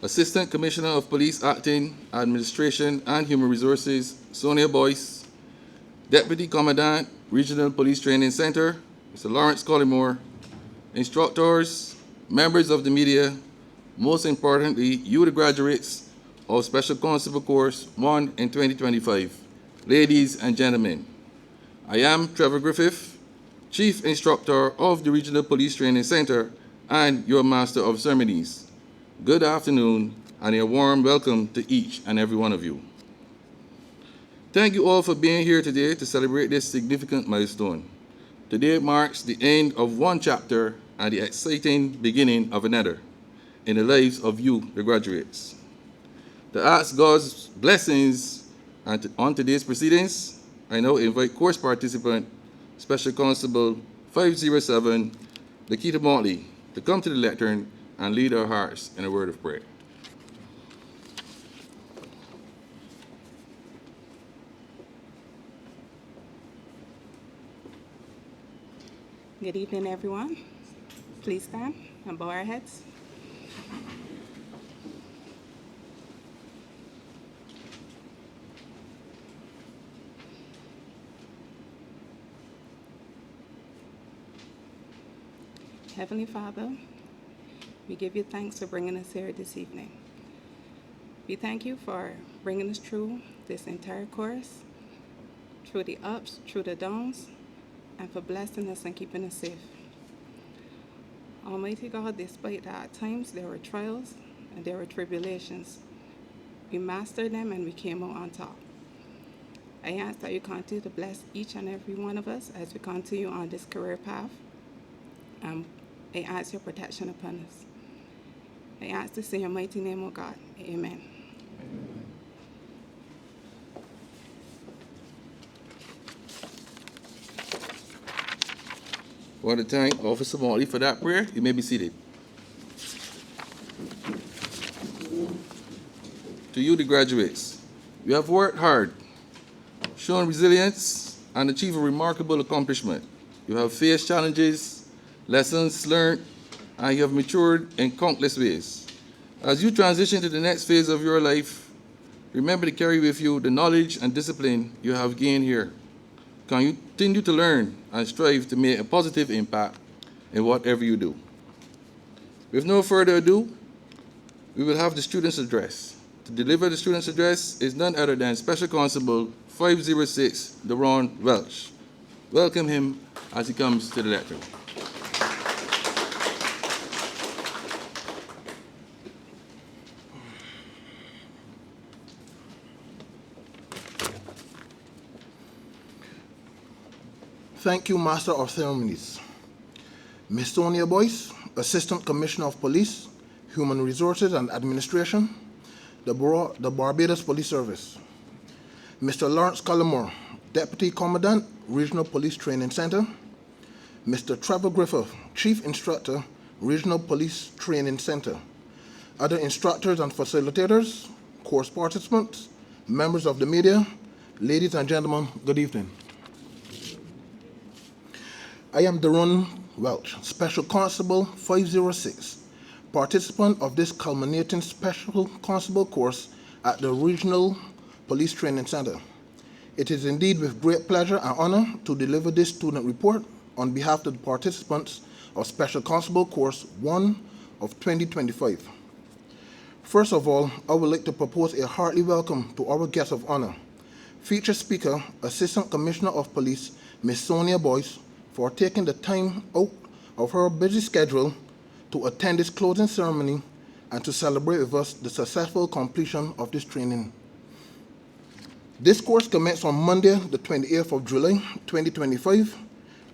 Assistant Commissioner of Police Acting, Administration and Human Resources, Sonia Boyce, Deputy Commandant, Regional Police Training Center, Mr. Lawrence Collymore, instructors, members of the media, most importantly, you the graduates of Special Constable Course 1 in 2025. Ladies and gentlemen, I am Trevor Griffith, Chief Instructor of the Regional Police Training Center and your Master of Ceremonies. Good afternoon and a warm welcome to each and every one of you. Thank you all for being here today to celebrate this significant milestone. Today marks the end of one chapter and the exciting beginning of another in the lives of you, the graduates. To ask God's blessings on today's proceedings, I now invite course participant, Special Constable 507, Lakita Motley, to come to the lectern and lead our hearts in a word of prayer. Good evening, everyone. Please stand and bow our heads. Heavenly Father, we give you thanks for bringing us here this evening. We thank you for bringing us through this entire course, through the ups, through the downs, and for blessing us and keeping us safe. Almighty God, despite that at times there were trials and there were tribulations, we mastered them and we came out on top. I ask that you continue to bless each and every one of us as we continue on this career path. I ask your protection upon us. I ask this in your mighty name, O God. Amen. I want to thank Officer Motley for that prayer. You may be seated. To you, the graduates, you have worked hard, shown resilience, and achieved a remarkable accomplishment. You have faced challenges, lessons learned, and you have matured in countless ways. As you transition to the next phase of your life, remember to carry with you the knowledge and discipline you have gained here. Continue to learn and strive to make a positive impact in whatever you do. With no further ado, we will have the student's address. To deliver the student's address is none other than Special Constable 506, Deron Welch. Welcome him as he comes to the lectern. Thank you, Master of Ceremonies. Ms. Sonia Boyce, Assistant Commissioner of Police, Human Resources and Administration, the Barbados Police Service. Mr. Lawrence Collymore, Deputy Commandant, Regional Police Training Center. Mr. Trevor Griffith, Chief Instructor, Regional Police Training Center. Other instructors and facilitators, course participants, members of the media, ladies and gentlemen, good evening. I am Deron Welch, Special Constable 506, participant of this culminating Special Constable course at the Regional Police Training Center. It is indeed with great pleasure and honor to deliver this student report on behalf of the participants of Special Constable Course 1 of 2025. First of all, I would like to propose a hearty welcome to our guest of honor, featured speaker, Assistant Commissioner of Police, Ms. Sonia Boyce, for taking the time out of her busy schedule to attend this closing ceremony and to celebrate with us the successful completion of this training. This course commenced on Monday, the 28th of July, 2025,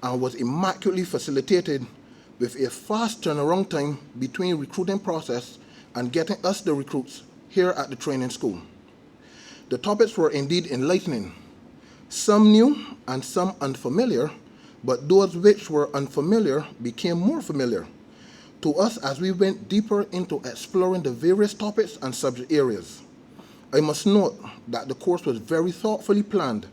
and was immaculately facilitated with a fast turnaround time between recruiting process and getting us the recruits here at the training school. The topics were indeed enlightening, some new and some unfamiliar, but those which were unfamiliar became more familiar to us as we went deeper into exploring the various topics and subject areas. I must note that the course was very thoughtfully planned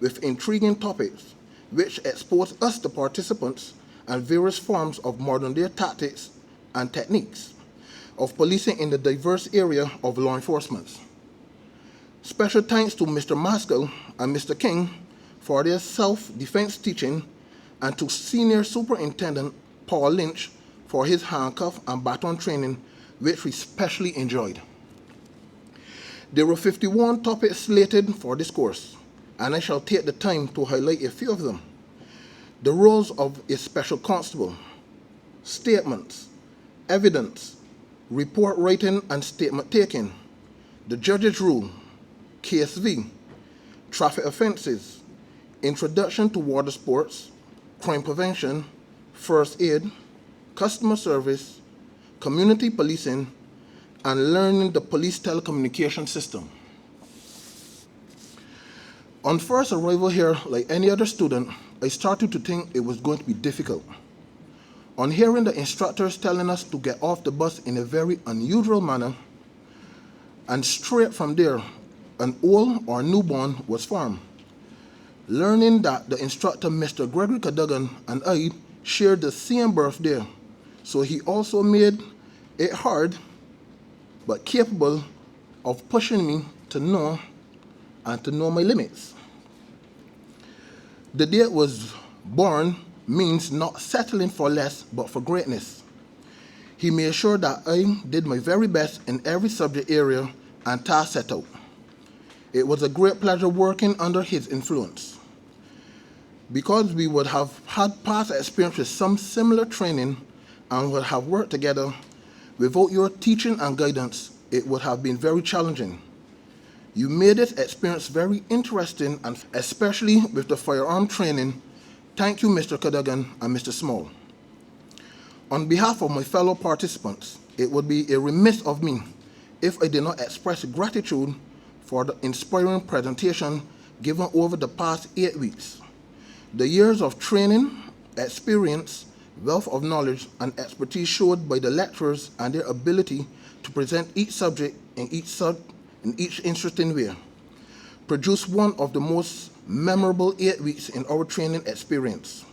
with intriguing topics which exposed us, the participants, and various forms of modern-day tactics and techniques. of policing in the diverse area of law enforcement. Special thanks to Mr. Maskell and Mr. King for their self-defense teaching, and to Senior Superintendent Paul Lynch for his handcuff and baton training, which we especially enjoyed. There were 51 topics slated for this course, and I shall take the time to highlight a few of them. The roles of a special constable, statements, evidence, report writing and statement taking, the judge's rule, case V, traffic offenses, introduction to water sports, crime prevention, first aid, customer service, community policing, and learning the police telecommunication system. On first arrival here, like any other student, I started to think it was going to be difficult. On hearing the instructors telling us to get off the bus in a very unusual manner, and straight from there, an old or newborn was formed. Learning that the instructor, Mr. Gregory Cadogan, and I shared the same birthday, so he also made it hard but capable of pushing me to know and to know my limits. The day I was born means not settling for less but for greatness. He made sure that I did my very best in every subject area and task set out. It was a great pleasure working under his influence. Because we would have had past experience with some similar training and would have worked together, without your teaching and guidance, it would have been very challenging. You made this experience very interesting, and especially with the firearm training. Thank you, Mr. Cadogan and Mr. Small. On behalf of my fellow participants, it would be a remiss of me if I did not express gratitude for the inspiring presentation given over the past 8 weeks. The years of training, experience, wealth of knowledge, and expertise showed by the lecturers and their ability to present each subject in each interesting way produced one of the most memorable 8 weeks in our training experience.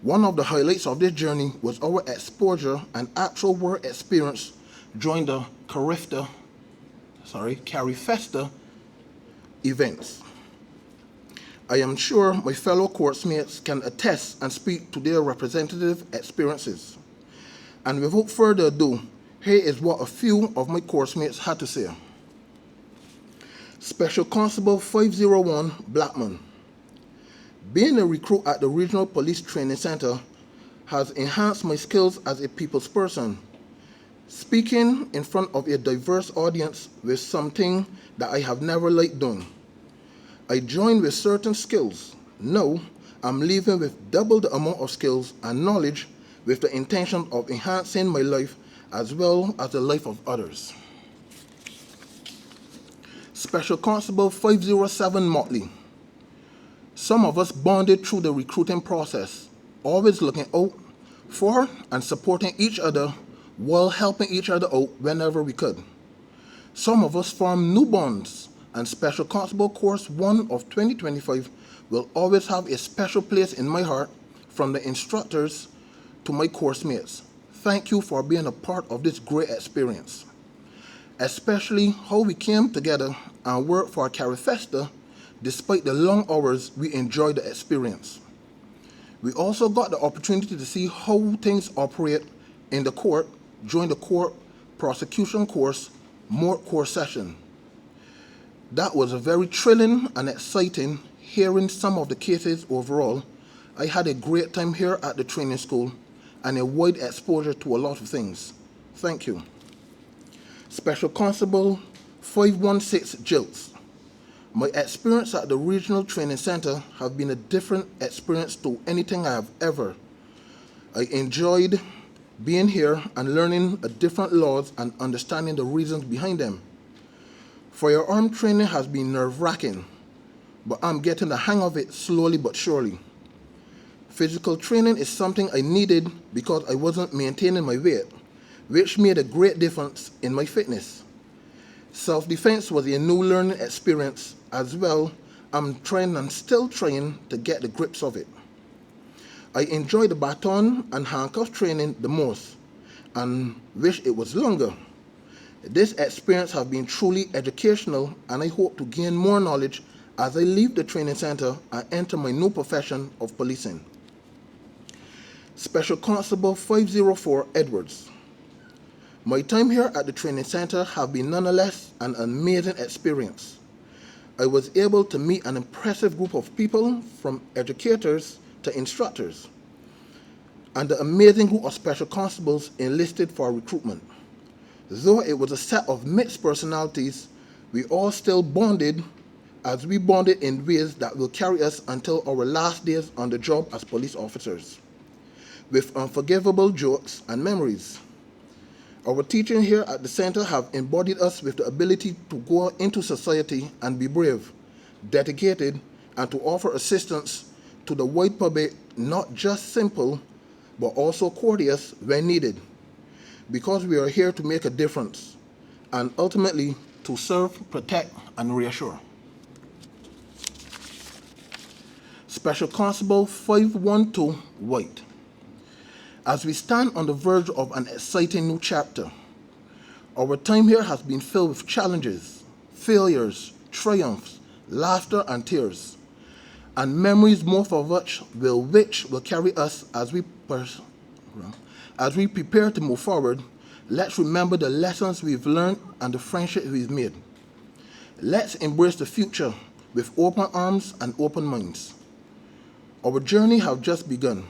One of the highlights of this journey was our exposure and actual work experience during the Carifesta events. I am sure my fellow coursemates can attest and speak to their representative experiences. And without further ado, here is what a few of my coursemates had to say. Special Constable 501 Blackman. Being a recruit at the Regional Police Training Center has enhanced my skills as a people's person. Speaking in front of a diverse audience was something that I have never liked doing. I joined with certain skills. Now, I'm leaving with double the amount of skills and knowledge with the intention of enhancing my life as well as the life of others. Special Constable 507 Motley. Some of us bonded through the recruiting process, always looking out for and supporting each other while helping each other out whenever we could. Some of us formed new bonds, and Special Constable Course 1 of 2025 will always have a special place in my heart, from the instructors to my course mates. Thank you for being a part of this great experience, especially how we came together and worked for Carifesta despite the long hours. We enjoyed the experience. We also got the opportunity to see how things operate in the court during the court prosecution course, moot court session. That was a very thrilling and exciting hearing some of the cases overall. I had a great time here at the training school and a wide exposure to a lot of things. Thank you. Special Constable 516 Jilts. My experience at the Regional Training Center have been a different experience to anything I have ever. I enjoyed being here and learning different laws and understanding the reasons behind them. Firearm training has been nerve-wracking, but I'm getting the hang of it slowly but surely. Physical training is something I needed because I wasn't maintaining my weight, which made a great difference in my fitness. Self-defense was a new learning experience as well. I'm trying and still trying to get the grips of it. I enjoy the baton and handcuff training the most, and wish it was longer. This experience has been truly educational, and I hope to gain more knowledge as I leave the training center and enter my new profession of policing. Special Constable 504 Edwards. My time here at the training center have been nonetheless an amazing experience. I was able to meet an impressive group of people, from educators to instructors, and the amazing group of special constables enlisted for recruitment. Though it was a set of mixed personalities, we all still bonded, as we bonded in ways that will carry us until our last days on the job as police officers, with unforgivable jokes and memories. Our teaching here at the center have embodied us with the ability to go into society and be brave, dedicated, and to offer assistance to the wide public, not just simple, but also courteous when needed, because we are here to make a difference and ultimately to serve, protect, and reassure. Special Constable 512 White. As we stand on the verge of an exciting new chapter, our time here has been filled with challenges, failures, triumphs, laughter, and tears, and memories most of which will carry us as we prepare to move forward. Let's remember the lessons we've learned and the friendships we've made. Let's embrace the future with open arms and open minds. Our journey has just begun,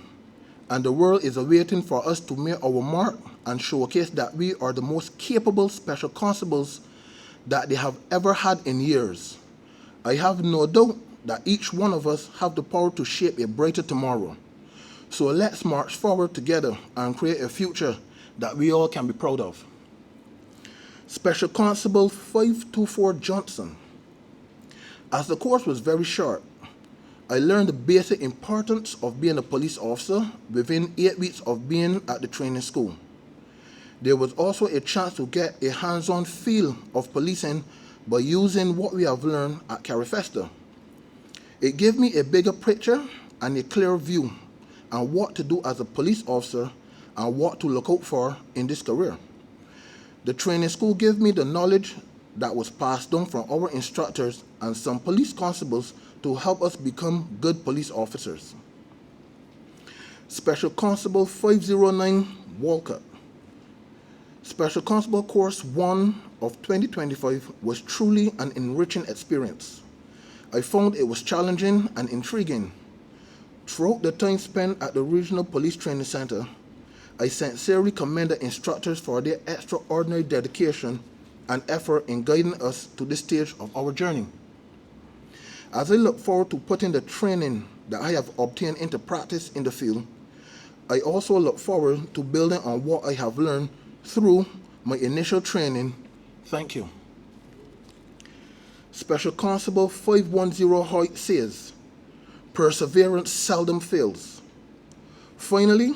and the world is awaiting for us to make our mark and showcase that we are the most capable special constables that they have ever had in years. I have no doubt that each one of us have the power to shape a brighter tomorrow. So let's march forward together and create a future that we all can be proud of. Special Constable 524 Johnson. As the course was very short, I learned the basic importance of being a police officer within 8 weeks of being at the training school. There was also a chance to get a hands-on feel of policing by using what we have learned at Carifesta. It gave me a bigger picture and a clear view on what to do as a police officer and what to look out for in this career. The training school gave me the knowledge that was passed down from our instructors and some police constables to help us become good police officers. Special Constable 509 Walcott. Special Constable Course 1 of 2025 was truly an enriching experience. I found it was challenging and intriguing. Throughout the time spent at the Regional Police Training Center, I sincerely commend the instructors for their extraordinary dedication and effort in guiding us to this stage of our journey. As I look forward to putting the training that I have obtained into practice in the field, I also look forward to building on what I have learned through my initial training. Thank you. Special Constable 510 Hoyt says, perseverance seldom fails. Finally,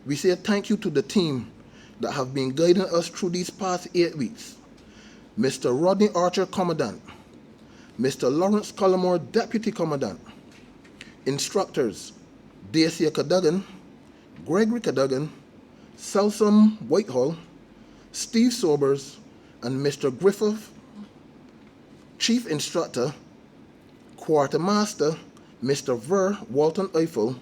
we say thank you to the team that have been guiding us through these past 8 weeks. Mr. Rodney Archer, Commandant. Mr. Lawrence Cullimore, Deputy Commandant. Instructors, Dacia Cadogan, Gregory Cadogan, Selsom Whitehall, Steve Sobers, and Mr. Griffith, Chief Instructor, Quartermaster, Mr. Ver Walton Eiffel.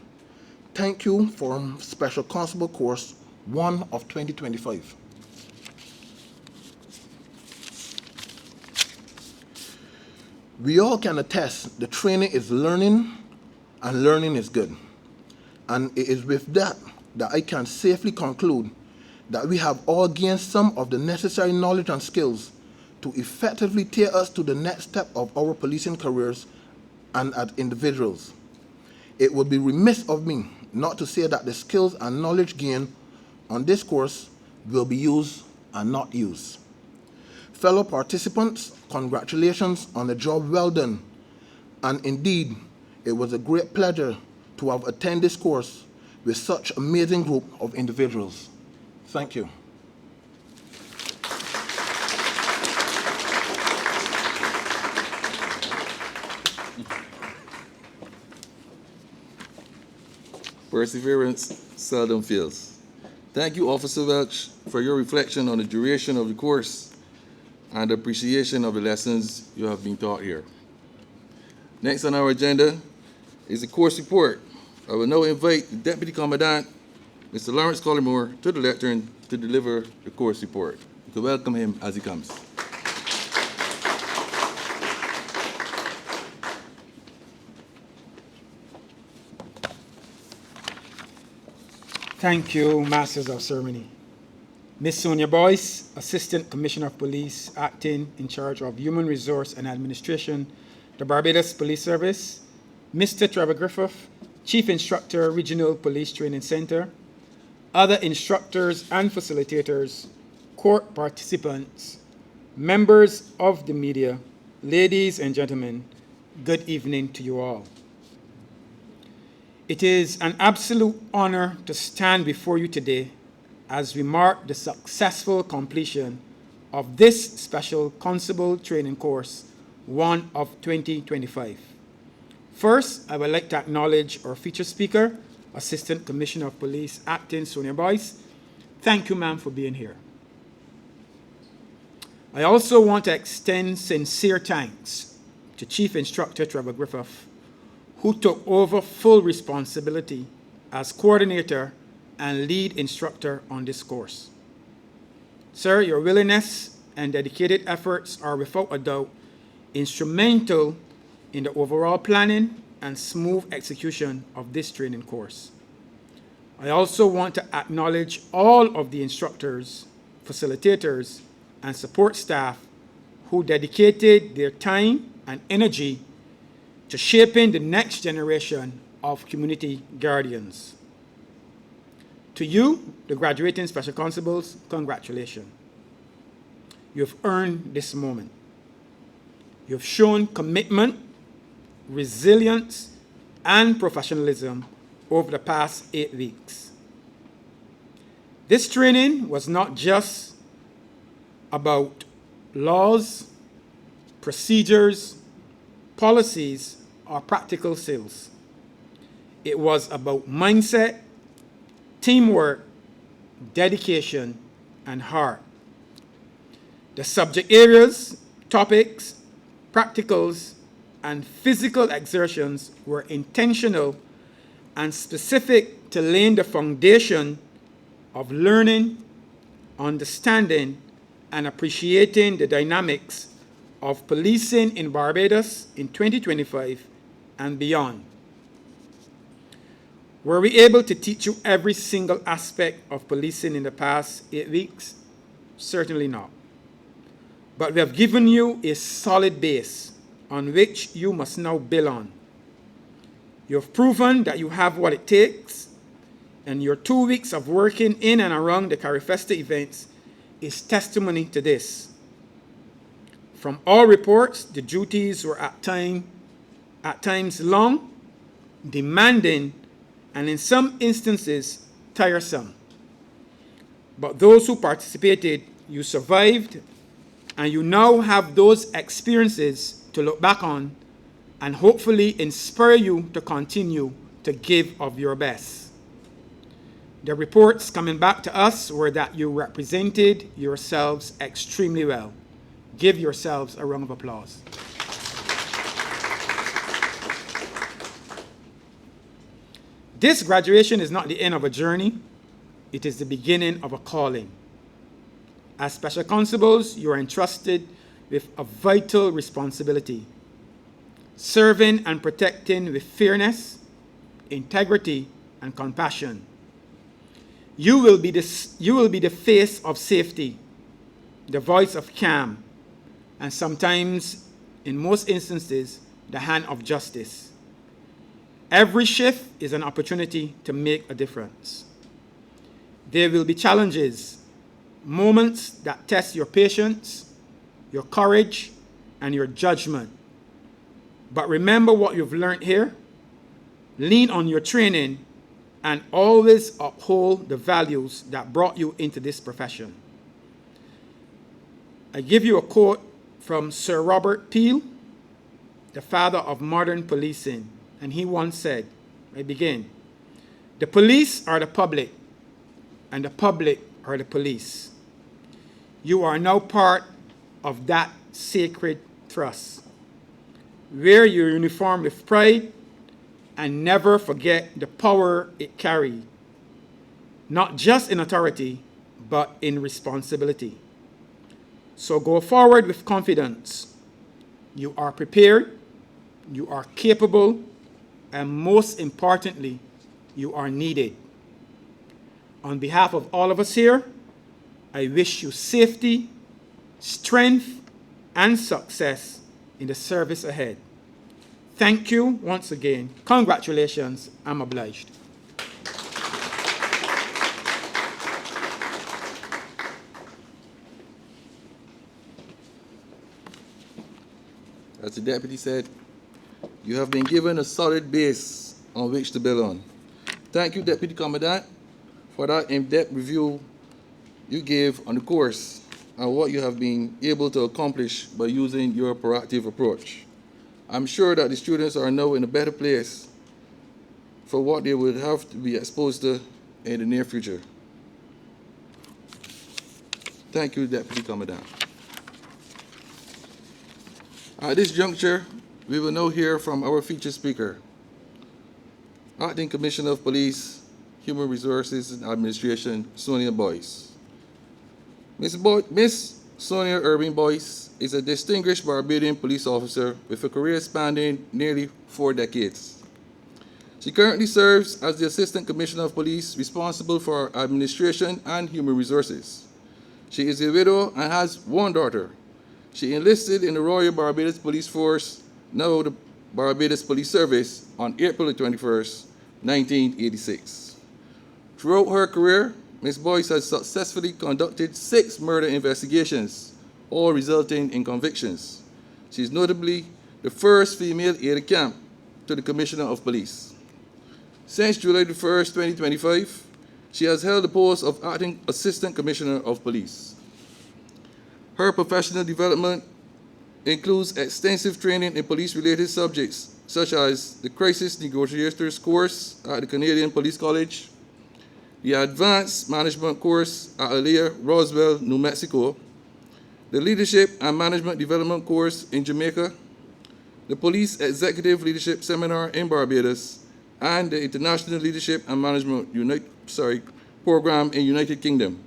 Thank you for Special Constable Course 1 of 2025. We all can attest the training is learning and learning is good. And it is with that I can safely conclude that we have all gained some of the necessary knowledge and skills to effectively take us to the next step of our policing careers and as individuals. It would be remiss of me not to say that the skills and knowledge gained on this course will be used and not used. Fellow participants, congratulations on the job well done. And indeed, it was a great pleasure to have attended this course with such an amazing group of individuals. Thank you. Perseverance seldom fails. Thank you, Officer Welch, for your reflection on the duration of the course and appreciation of the lessons you have been taught here. Next on our agenda is the course report. I will now invite the Deputy Commandant, Mr. Lawrence Collymore, to the lectern to deliver the course report. You can welcome him as he comes. Thank you, Masters of Ceremony. Ms. Sonia Boyce, Assistant Commissioner of Police, acting in charge of Human Resource and Administration, the Barbados Police Service. Mr. Trevor Griffith, Chief Instructor, Regional Police Training Center. Other instructors and facilitators, court participants, members of the media, ladies and gentlemen, good evening to you all. It is an absolute honor to stand before you today as we mark the successful completion of this special constable training course, one of 2025. First, I would like to acknowledge our featured speaker, Assistant Commissioner of Police, Acting Sonia Boyce. Thank you, ma'am, for being here. I also want to extend sincere thanks to Chief Instructor Trevor Griffith, who took over full responsibility as coordinator and lead instructor on this course. Sir, your willingness and dedicated efforts are without a doubt instrumental in the overall planning and smooth execution of this training course. I also want to acknowledge all of the instructors, facilitators, and support staff who dedicated their time and energy to shaping the next generation of community guardians. To you, the graduating Special Constables, congratulations. You've earned this moment. You've shown commitment, resilience, and professionalism over the past 8 weeks. This training was not just about laws, procedures, policies, or practical skills. It was about mindset, teamwork, dedication, and heart. The subject areas, topics, practicals, and physical exertions were intentional and specific to laying the foundation of learning, understanding, and appreciating the dynamics of policing in Barbados in 2025 and beyond. Were we able to teach you every single aspect of policing in the past 8 weeks? Certainly not. But we have given you a solid base on which you must now build on. You have proven that you have what it takes, and your 2 weeks of working in and around the Carifesta events is testimony to this. From all reports, the duties were at times long, demanding, and in some instances, tiresome. But those who participated, you survived, and you now have those experiences to look back on and hopefully inspire you to continue to give of your best. The reports coming back to us were that you represented yourselves extremely well. Give yourselves a round of applause. This graduation is not the end of a journey. It is the beginning of a calling. As Special Constables, you are entrusted with a vital responsibility, serving and protecting with fairness, integrity, and compassion. You will be the face of safety, the voice of calm, and sometimes, in most instances, the hand of justice. Every shift is an opportunity to make a difference. There will be challenges, moments that test your patience, your courage, and your judgment. But remember what you've learned here. Lean on your training and always uphold the values that brought you into this profession. I give you a quote from Sir Robert Peel, the father of modern policing, and he once said, I begin, "The police are the public. and the public or the police. You are now part of that sacred trust. Wear your uniform with pride and never forget the power it carries, not just in authority, but in responsibility. So go forward with confidence. You are prepared, you are capable, and most importantly, you are needed. On behalf of all of us here, I wish you safety, strength, and success in the service ahead. Thank you once again. Congratulations. I'm obliged. As the deputy said, you have been given a solid base on which to build on. Thank you, Deputy Commandant, for that in-depth review you gave on the course and what you have been able to accomplish by using your proactive approach. I'm sure that the students are now in a better place for what they would have to be exposed to in the near future. Thank you, Deputy Commandant. At this juncture, we will now hear from our featured speaker, Acting Commissioner of Police, Human Resources and Administration, Sonia Boyce. Miss Sonia Irving Boyce is a distinguished Barbadian police officer with a career spanning nearly 4 decades. She currently serves as the Assistant Commissioner of Police responsible for administration and human resources. She is a widow and has 1 daughter. She enlisted in the Royal Barbados Police Force, now the Barbados Police Service, on April 21st, 1986. Throughout her career, Ms. Boyce has successfully conducted 6 murder investigations, all resulting in convictions. She is notably the first female aide-de-camp to the Commissioner of Police. Since July 1st, 2025, she has held the post of Acting Assistant Commissioner of Police. Her professional development includes extensive training in police-related subjects, such as the Crisis Negotiators course at the Canadian Police College, the Advanced Management course at Aliyah, Roswell, New Mexico, the Leadership and Management Development course in Jamaica, the Police Executive Leadership Seminar in Barbados, and the International Leadership and Management Program in United Kingdom.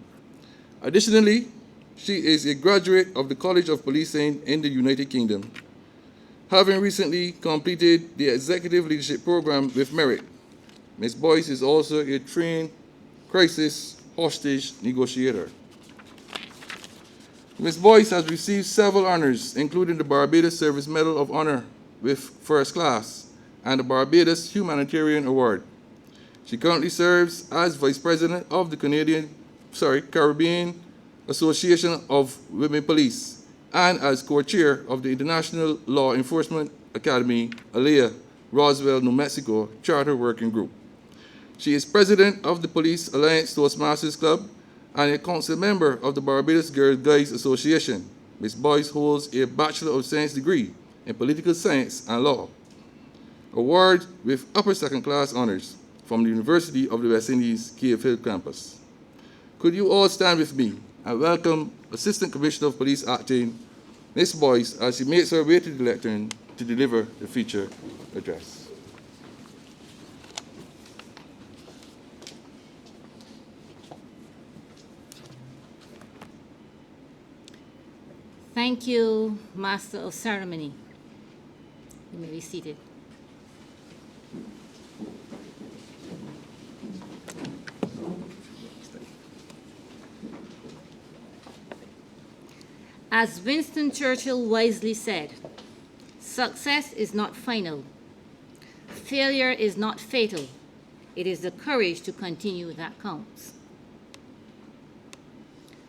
Additionally, she is a graduate of the College of Policing in the United Kingdom, having recently completed the Executive Leadership Program with merit. Ms. Boyce is also a trained crisis hostage negotiator. Ms. Boyce has received several honors, including the Barbados Service Medal of Honor with First Class and the Barbados Humanitarian Award. She currently serves as Vice President of the Caribbean Association of Women Police and as co-chair of the International Law Enforcement Academy, Aliyah, Roswell, New Mexico Charter Working Group. She is president of the Police Alliance Toastmasters Club and a council member of the Barbados Girl Guides Association. Ms. Boyce holds a Bachelor of Science degree in Political Science and Law, award with upper second class honors from the University of the West Indies, Cave Hill campus. Could you all stand with me and welcome Assistant Commissioner of Police Acting, Ms. Boyce, as she makes her way to the lectern to deliver the feature address. Thank you, Master of Ceremony. You may be seated. As Winston Churchill wisely said, success is not final. Failure is not fatal. It is the courage to continue that counts.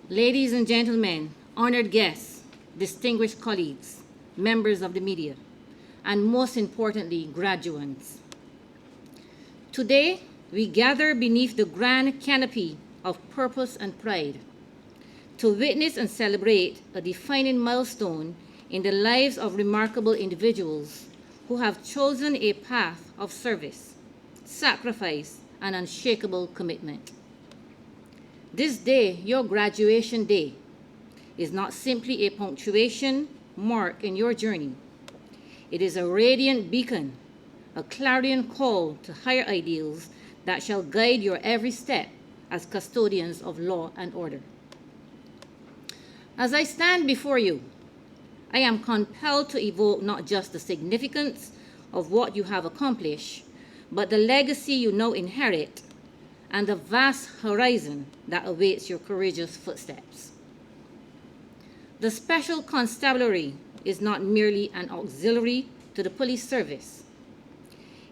Ladies and gentlemen, honored guests, distinguished colleagues, members of the media, and most importantly, graduates. Today, we gather beneath the grand canopy of purpose and pride to witness and celebrate a defining milestone in the lives of remarkable individuals who have chosen a path of service, sacrifice, and unshakable commitment. This day, your graduation day, is not simply a punctuation mark in your journey. It is a radiant beacon, a clarion call to higher ideals that shall guide your every step as custodians of law and order. As I stand before you, I am compelled to evoke not just the significance of what you have accomplished, but the legacy you now inherit and the vast horizon that awaits your courageous footsteps. The Special Constabulary is not merely an auxiliary to the police service.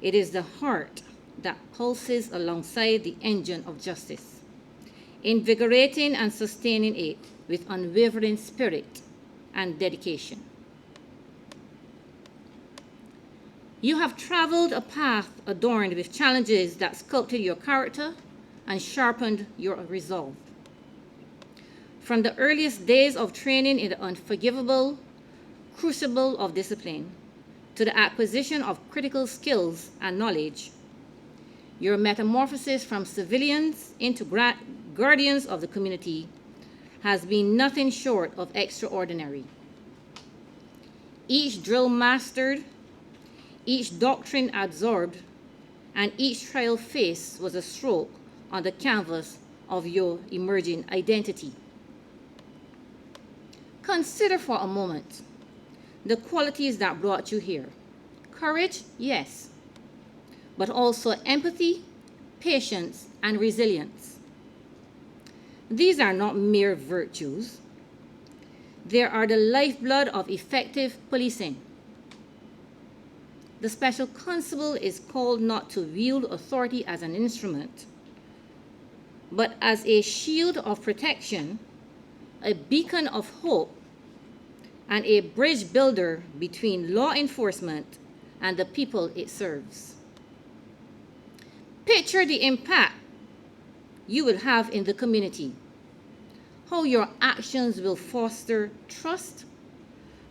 It is the heart that pulses alongside the engine of justice, invigorating and sustaining it with unwavering spirit and dedication. You have traveled a path adorned with challenges that sculpted your character and sharpened your resolve. From the earliest days of training in the unforgivable crucible of discipline to the acquisition of critical skills and knowledge, your metamorphosis from civilians into guardians of the community has been nothing short of extraordinary. Each drill mastered, each doctrine absorbed, and each trial faced was a stroke on the canvas of your emerging identity. Consider for a moment the qualities that brought you here. Courage, yes, but also empathy, patience, and resilience. These are not mere virtues. They are the lifeblood of effective policing. The Special Constable is called not to wield authority as an instrument, but as a shield of protection, a beacon of hope, and a bridge builder between law enforcement and the people it serves. Picture the impact you will have in the community, how your actions will foster trust,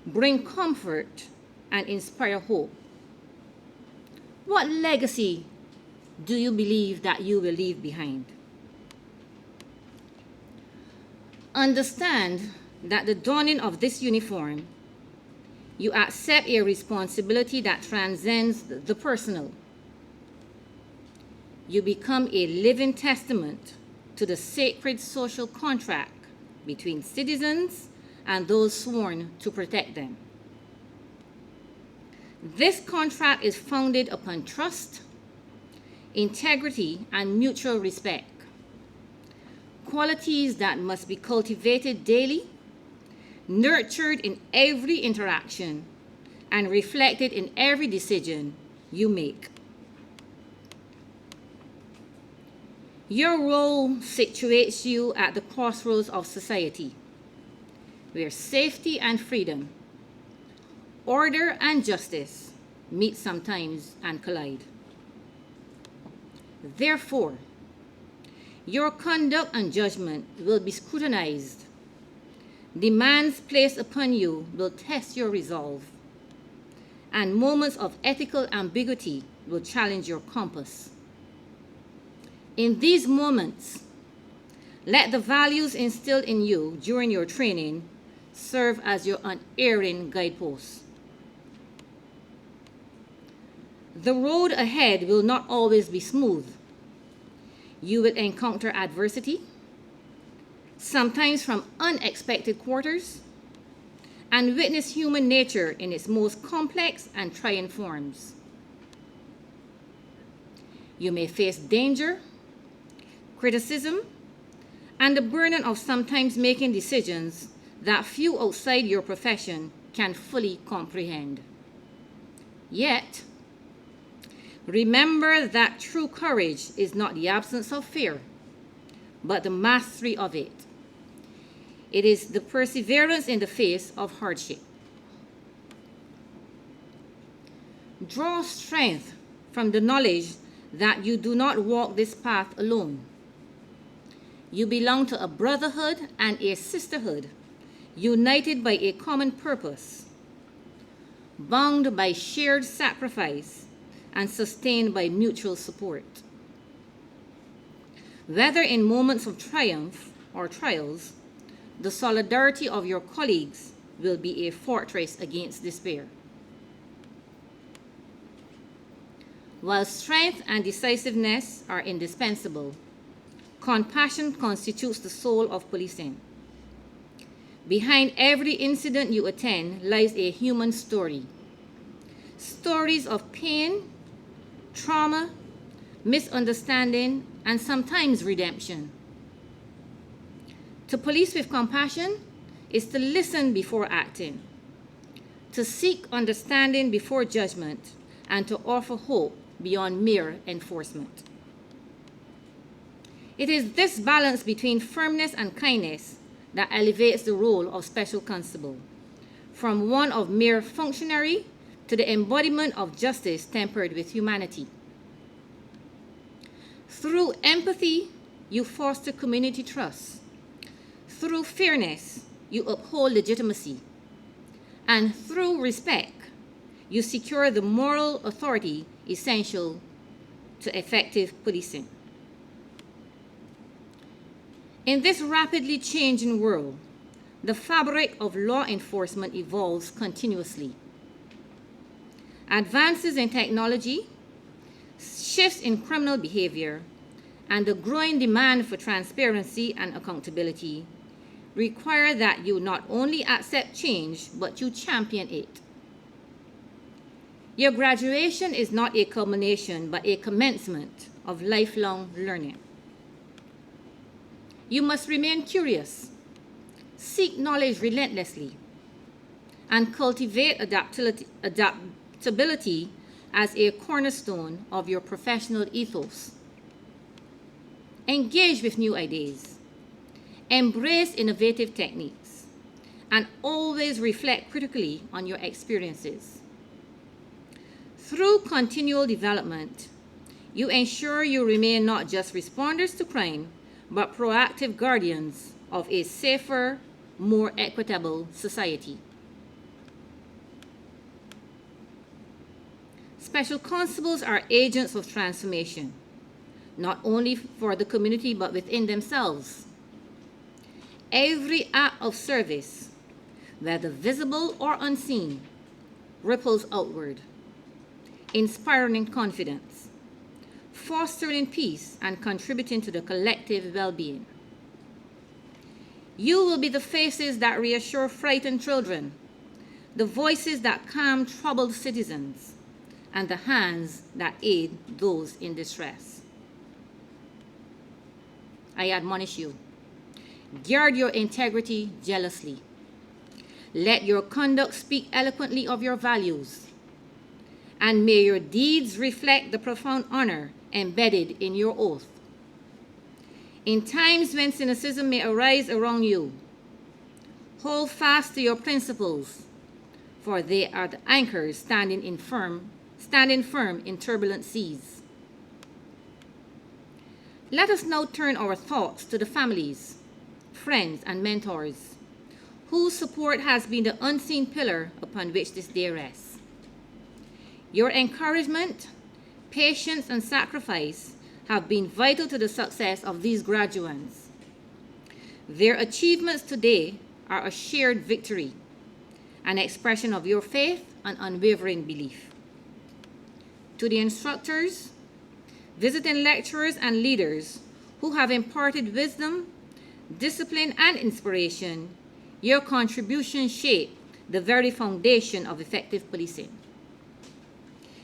bring comfort, and inspire hope. What legacy do you believe that you will leave behind? Understand that the donning of this uniform, you accept a responsibility that transcends the personal. You become a living testament to the sacred social contract between citizens and those sworn to protect them. This contract is founded upon trust, integrity, and mutual respect, qualities that must be cultivated daily, nurtured in every interaction, and reflected in every decision you make. Your role situates you at the crossroads of society, where safety and freedom, order and justice meet sometimes and collide. Therefore, your conduct and judgment will be scrutinized. Demands placed upon you will test your resolve, and moments of ethical ambiguity will challenge your compass. In these moments, let the values instilled in you during your training serve as your unerring guideposts. The road ahead will not always be smooth. You will encounter adversity, sometimes from unexpected quarters, and witness human nature in its most complex and trying forms. You may face danger, criticism, and the burden of sometimes making decisions that few outside your profession can fully comprehend. Yet, remember that true courage is not the absence of fear, but the mastery of it. It is the perseverance in the face of hardship. Draw strength from the knowledge that you do not walk this path alone. You belong to a brotherhood and a sisterhood, united by a common purpose, bound by shared sacrifice, and sustained by mutual support. Whether in moments of triumph or trials, the solidarity of your colleagues will be a fortress against despair. While strength and decisiveness are indispensable, compassion constitutes the soul of policing. Behind every incident you attend lies a human story. Stories of pain, trauma, misunderstanding, and sometimes redemption. To police with compassion is to listen before acting, to seek understanding before judgment, and to offer hope beyond mere enforcement. It is this balance between firmness and kindness that elevates the role of special constable, from one of mere functionary to the embodiment of justice tempered with humanity. Through empathy, you foster community trust. Through fairness, you uphold legitimacy. And through respect, you secure the moral authority essential to effective policing. In this rapidly changing world, the fabric of law enforcement evolves continuously. Advances in technology, shifts in criminal behavior, and the growing demand for transparency and accountability require that you not only accept change, but you champion it. Your graduation is not a culmination, but a commencement of lifelong learning. You must remain curious, seek knowledge relentlessly, and cultivate adaptability as a cornerstone of your professional ethos. Engage with new ideas, embrace innovative techniques, and always reflect critically on your experiences. Through continual development, you ensure you remain not just responders to crime, but proactive guardians of a safer, more equitable society. Special constables are agents of transformation, not only for the community, but within themselves. Every act of service, whether visible or unseen, ripples outward, inspiring confidence, fostering peace, and contributing to the collective well-being. You will be the faces that reassure frightened children, the voices that calm troubled citizens, and the hands that aid those in distress. I admonish you, guard your integrity jealously. Let your conduct speak eloquently of your values, and may your deeds reflect the profound honor embedded in your oath. In times when cynicism may arise around you, hold fast to your principles, for they are the anchors standing firm in turbulent seas. Let us now turn our thoughts to the families, friends, and mentors whose support has been the unseen pillar upon which this day rests. Your encouragement, patience, and sacrifice have been vital to the success of these graduates. Their achievements today are a shared victory, an expression of your faith and unwavering belief. To the instructors, visiting lecturers, and leaders who have imparted wisdom, discipline, and inspiration, your contributions shape the very foundation of effective policing.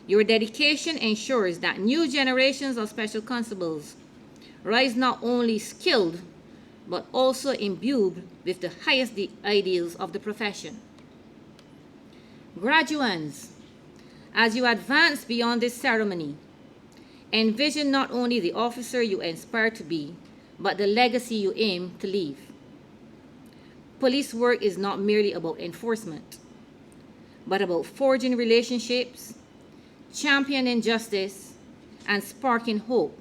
Your dedication ensures that new generations of special constables rise not only skilled, but also imbued with the highest ideals of the profession. Graduands, as you advance beyond this ceremony, envision not only the officer you aspire to be, but the legacy you aim to leave. Police work is not merely about enforcement, but about forging relationships, championing justice, and sparking hope.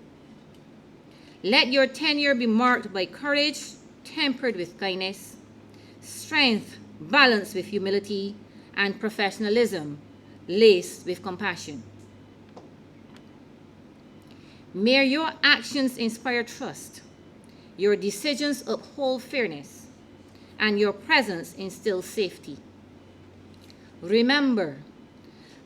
Let your tenure be marked by courage tempered with kindness, strength balanced with humility, and professionalism laced with compassion. May your actions inspire trust, your decisions uphold fairness, and your presence instill safety. Remember,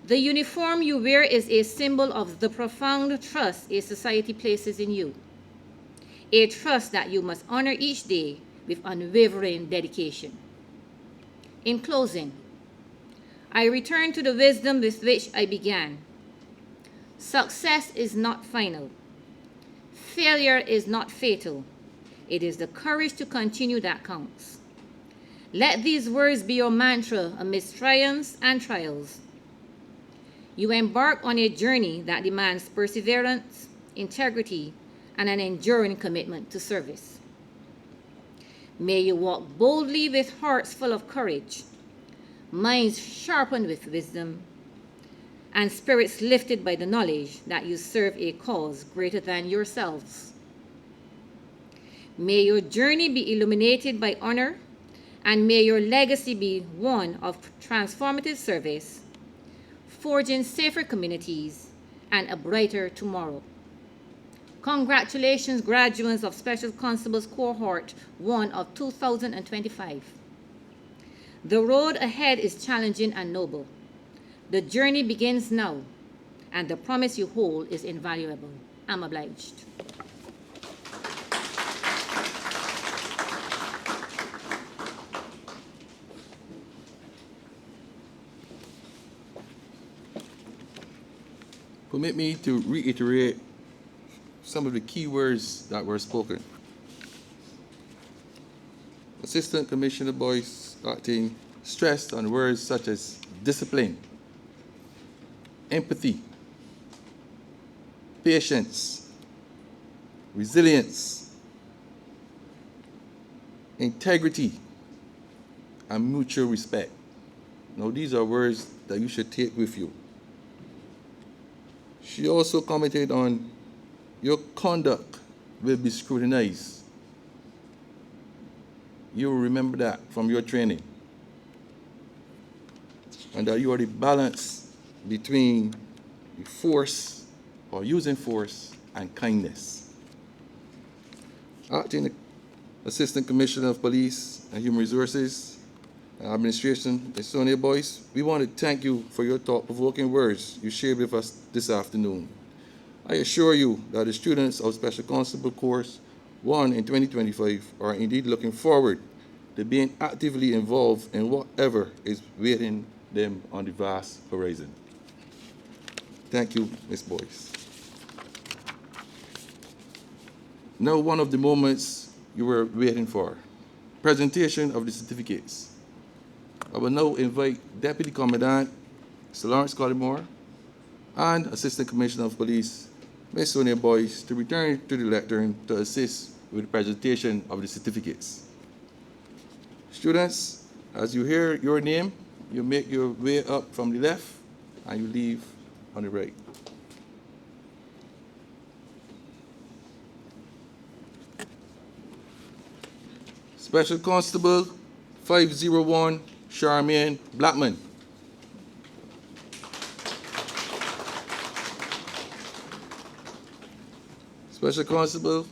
the uniform you wear is a symbol of the profound trust a society places in you, a trust that you must honor each day with unwavering dedication. In closing, I return to the wisdom with which I began. Success is not final. Failure is not fatal. It is the courage to continue that counts. Let these words be your mantra amidst triumphs and trials. You embark on a journey that demands perseverance, integrity, and an enduring commitment to service. May you walk boldly with hearts full of courage, minds sharpened with wisdom, and spirits lifted by the knowledge that you serve a cause greater than yourselves. May your journey be illuminated by honor, and may your legacy be one of transformative service, forging safer communities and a brighter tomorrow. Congratulations, graduates of Special Constables Cohort 1 of 2025. The road ahead is challenging and noble. The journey begins now, and the promise you hold is invaluable. I'm obliged. Permit me to reiterate some of the key words that were spoken. Assistant Commissioner Boyce acting stressed on words such as discipline, empathy, patience, resilience, integrity, and mutual respect. Now, these are words that you should take with you. She also commented on your conduct will be scrutinized. You will remember that from your training. And that you are the balance between the force or using force and kindness. Acting Assistant Commissioner of Police and Human Resources and Administration, Sonia Boyce, we want to thank you for your thought-provoking words you shared with us this afternoon. I assure you that the students of Special Constable Course 1 in 2025 are indeed looking forward to being actively involved in whatever is waiting them on the vast horizon. Thank you, Ms. Boyce. Now, one of the moments you were waiting for, presentation of the certificates. I will now invite Deputy Commandant Sir Lawrence Collymore and Assistant Commissioner of Police Ms. Sonia Boyce to return to the lectern to assist with the presentation of the certificates. Students, as you hear your name, you make your way up from the left and you leave on the right. Special Constable 501 Charmaine Blackman. Special Constable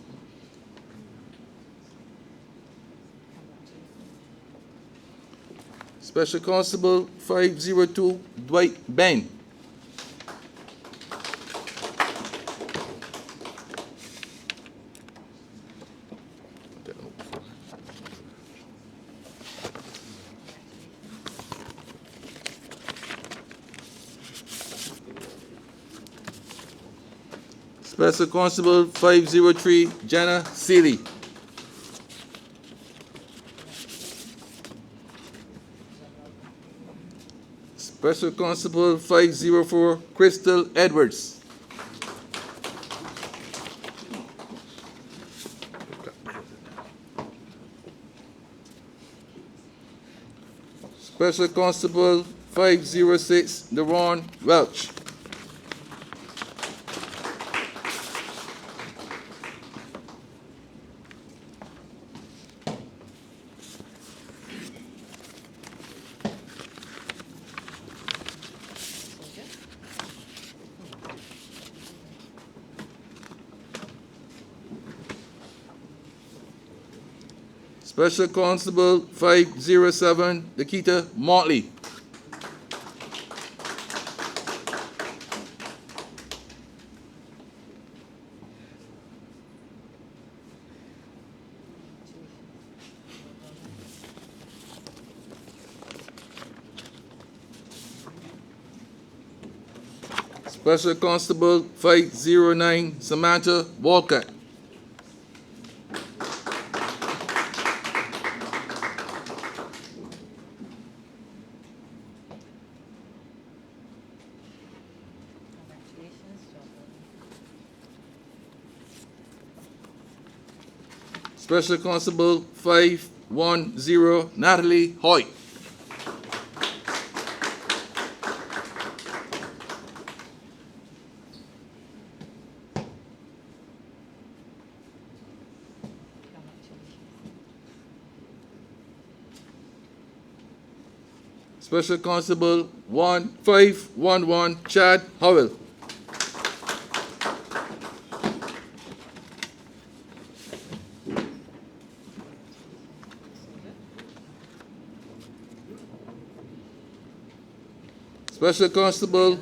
Special Constable 502 Dwight Ben. Special Constable 503 Jana Seeley. Special Constable 504 Crystal Edwards. Special Constable 506 Deron Welch. Special Constable 507, Nikita Motley. Special Constable 509, Samantha Walcott. Special Constable 510, Natalie Hoyt. Special Constable 1511, Chad Howell. Special Constable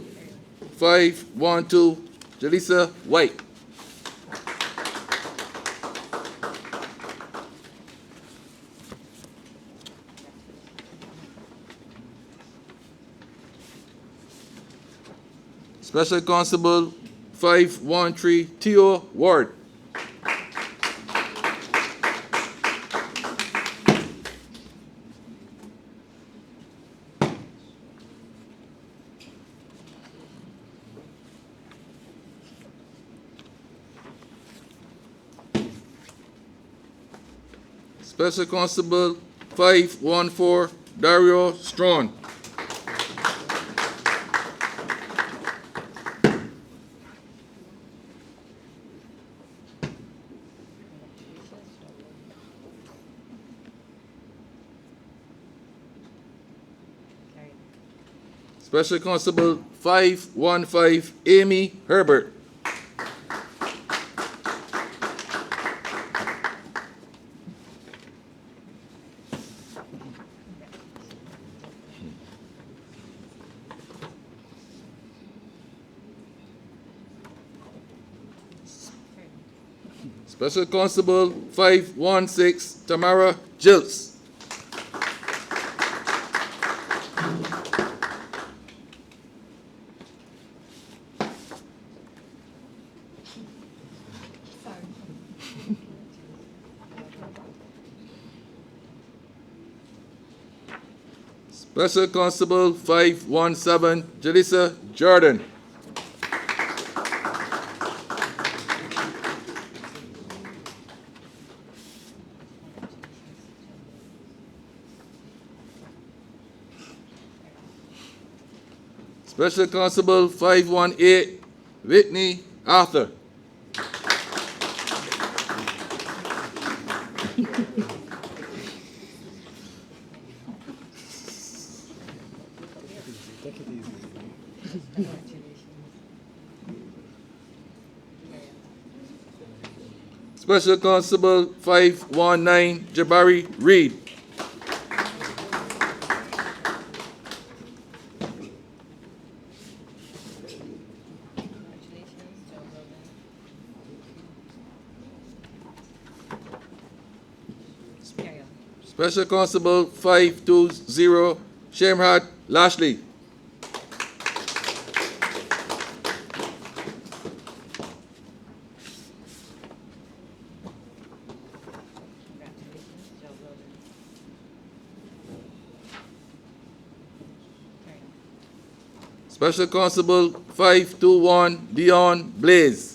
512, Jaleesa White. Special Constable 513, Theo Ward. Special Constable 514, Dario Strawn. Special Constable 515, Amy Herbert. Special Constable 516, Tamara Jilts. Special Constable 517, Jaleesa Jordan. Special Constable 518, Whitney Arthur. Special Constable 519, Jabari Reed. Special Constable 520, Shamhat Lashley. Special Constable 521, Dion Blaze.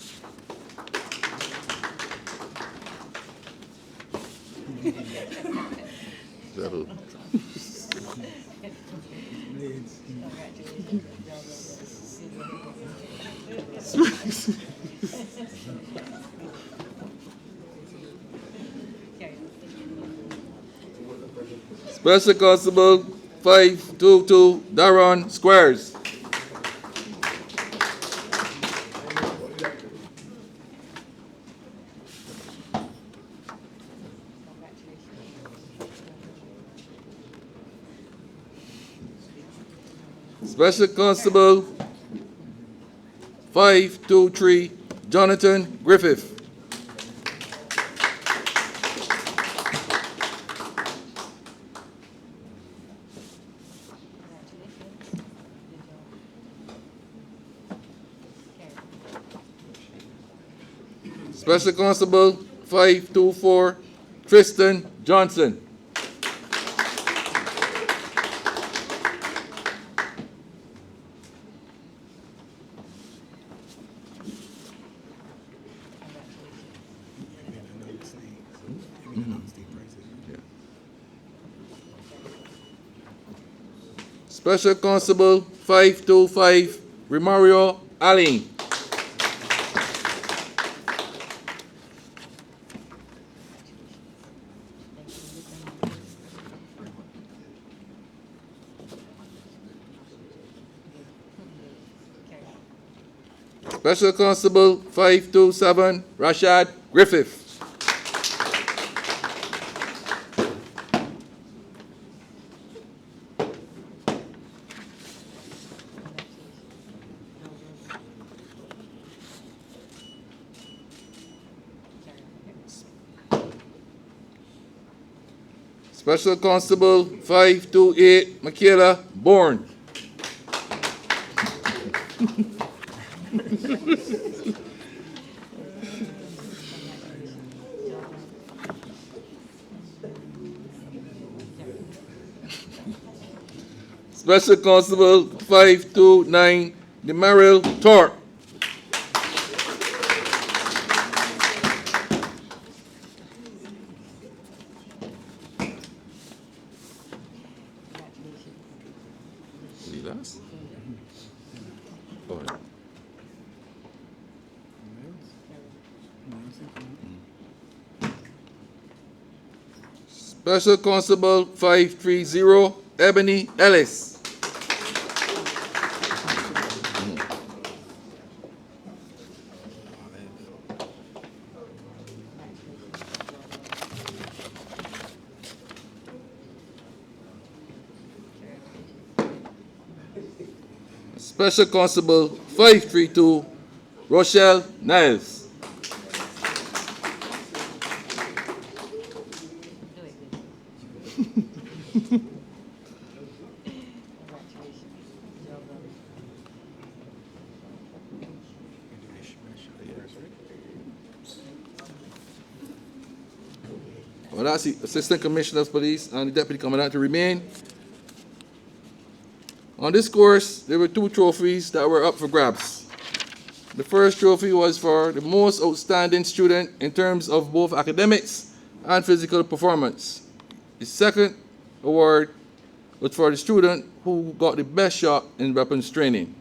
Special Constable 522, Daron Squares. Special Constable 523, Jonathan Griffith. Special Constable 524, Tristan Johnson. Special Constable 525, Romario Allen. Special Constable 527, Rashad Griffith. Special Constable 528, Michaela Bourne. Special Constable 529, Demaril Torp. Special Constable 530, Ebony Ellis. Special Constable 532, Rochelle Niles. Well, that's the Assistant Commissioner of Police and the Deputy Commandant to remain. On this course, there were 2 trophies that were up for grabs. The first trophy was for the most outstanding student in terms of both academics and physical performance. The second award was for the student who got the best shot in weapons training.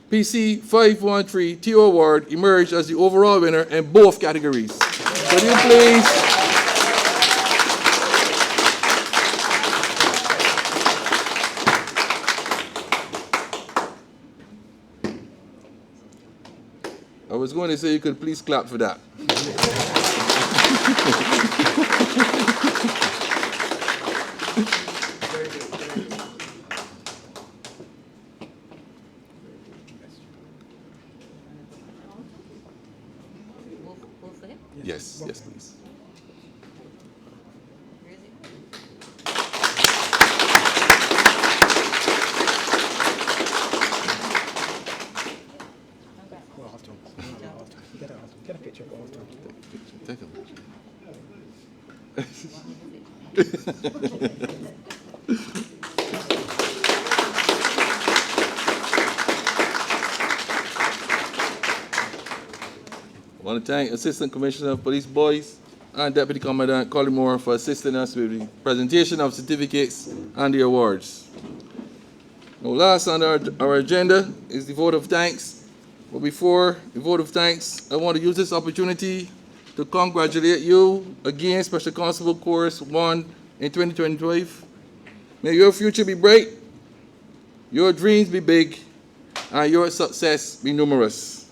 PC 513 TO Award emerged as the overall winner in both categories. Could you please? I was going to say you could please clap for that. Yes, yes, please. Get a picture of all of them. Take a I want to thank Assistant Commissioner of Police Boyce and Deputy Commandant Collymore for assisting us with the presentation of certificates and the awards. Now, last on our agenda is the vote of thanks. But before the vote of thanks, I want to use this opportunity to congratulate you again, Special Constable Course 1 in 2025. May your future be bright, your dreams be big, and your success be numerous.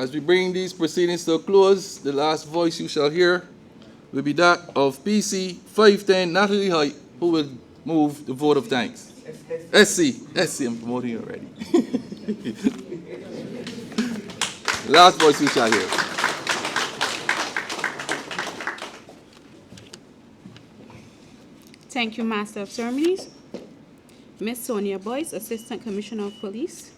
As we bring these proceedings to a close, the last voice you shall hear will be that of PC 510 Natalie Height, who will move the vote of thanks. SC, I'm promoting you already. Last voice you shall hear. Thank you, Master of Ceremonies. Ms. Sonia Boyce, Assistant Commissioner of Police,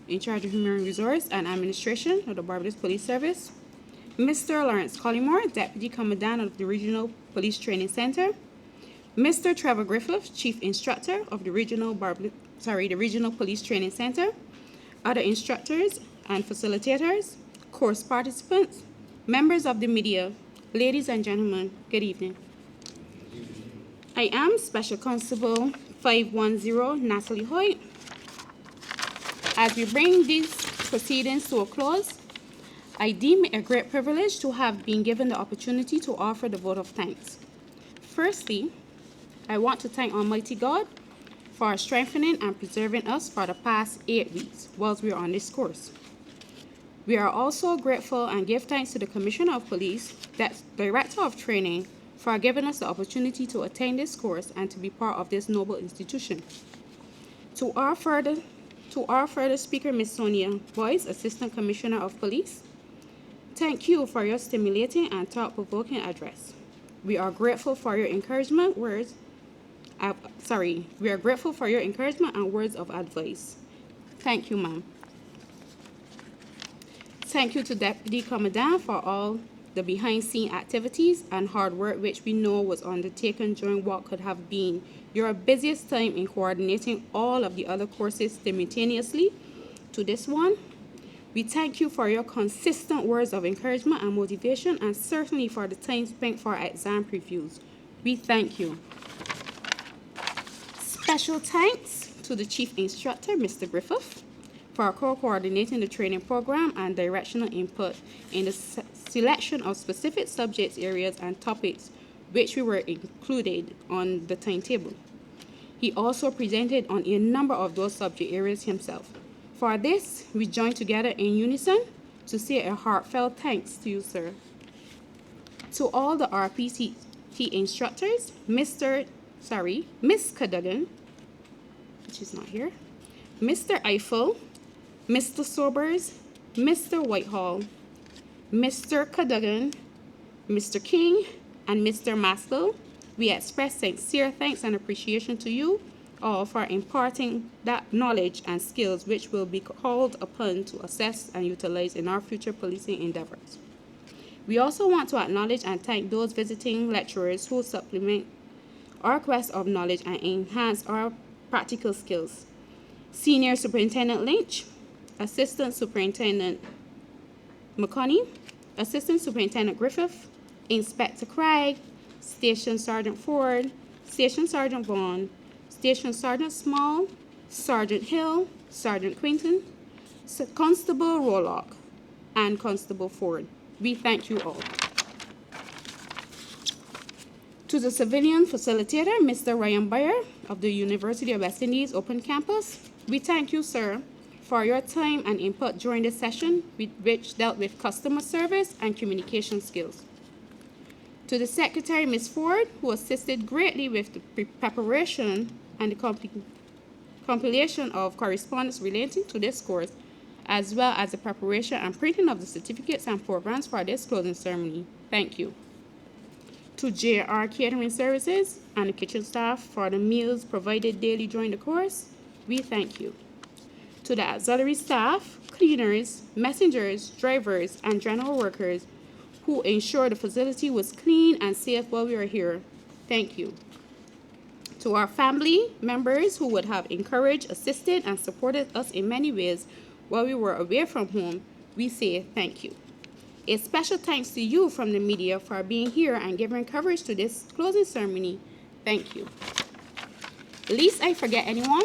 in charge of Human Resource and Administration of the Barbados Police Service. Mr. Lawrence Collymore, Deputy Commandant of the Regional Police Training Center. Mr. Trevor Griffith, Chief Instructor of the Regional Police Training Center. Other instructors and facilitators, course participants, members of the media, ladies and gentlemen, good evening. I am Special Constable 510 Natalie Hoyt. As we bring these proceedings to a close, I deem it a great privilege to have been given the opportunity to offer the vote of thanks. Firstly, I want to thank Almighty God for strengthening and preserving us for the past 8 weeks whilst we are on this course. We are also grateful and give thanks to the Commissioner of Police, the Director of Training, for giving us the opportunity to attend this course and to be part of this noble institution. To our further speaker, Ms. Sonia Boyce, Assistant Commissioner of Police, thank you for your stimulating and thought-provoking address. We are grateful for your encouragement words. We are grateful for your encouragement and words of advice. Thank you, ma'am. Thank you to Deputy Commandant for all the behind-scene activities and hard work which we know was undertaken during what could have been your busiest time in coordinating all of the other courses simultaneously to this one. We thank you for your consistent words of encouragement and motivation, and certainly for the time spent for exam previews. We thank you. Special thanks to the Chief Instructor, Mr. Griffith, for co-coordinating the training program and directional input in the selection of specific subject areas and topics which we were included on the timetable. He also presented on a number of those subject areas himself. For this, we join together in unison to say a heartfelt thanks to you, sir. To all the RPT instructors, Miss Cadogan, which is not here, Mr. Eiffel, Mr. Sobers, Mr. Whitehall, Mr. Cadogan, Mr. King, and Mr. Maskell, we express sincere thanks and appreciation to you all for imparting that knowledge and skills which will be called upon to assess and utilize in our future policing endeavors. We also want to acknowledge and thank those visiting lecturers who supplement our quest of knowledge and enhance our practical skills. Senior Superintendent Lynch, Assistant Superintendent McConney, Assistant Superintendent Griffith, Inspector Craig, Station Sergeant Ford, Station Sergeant Vaughn, Station Sergeant Small, Sergeant Hill, Sergeant Quinton, Constable Rolock, and Constable Ford. We thank you all. To the civilian facilitator, Mr. Ryan Bayer of the University of West Indies Open Campus, we thank you, sir, for your time and input during this session, which dealt with customer service and communication skills. To the Secretary, Ms. Ford, who assisted greatly with the preparation and the compilation of correspondence relating to this course, as well as the preparation and printing of the certificates and programs for this closing ceremony. Thank you. To JR Catering Services and the kitchen staff for the meals provided daily during the course, we thank you. To the auxiliary staff, cleaners, messengers, drivers, and general workers who ensured the facility was clean and safe while we were here, thank you. To our family members who would have encouraged, assisted, and supported us in many ways while we were away from home, we say thank you. A special thanks to you from the media for being here and giving coverage to this closing ceremony. Thank you. Lest I forget anyone,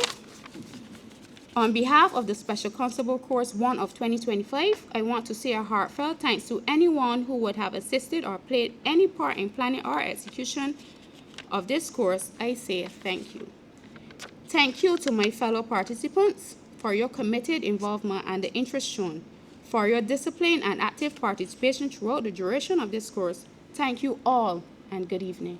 on behalf of the Special Constable Course 1 of 2025, I want to say a heartfelt thanks to anyone who would have assisted or played any part in planning or execution of this course. I say thank you. Thank you to my fellow participants for your committed involvement and the interest shown. for your discipline and active participation throughout the duration of this course. Thank you all, and good evening.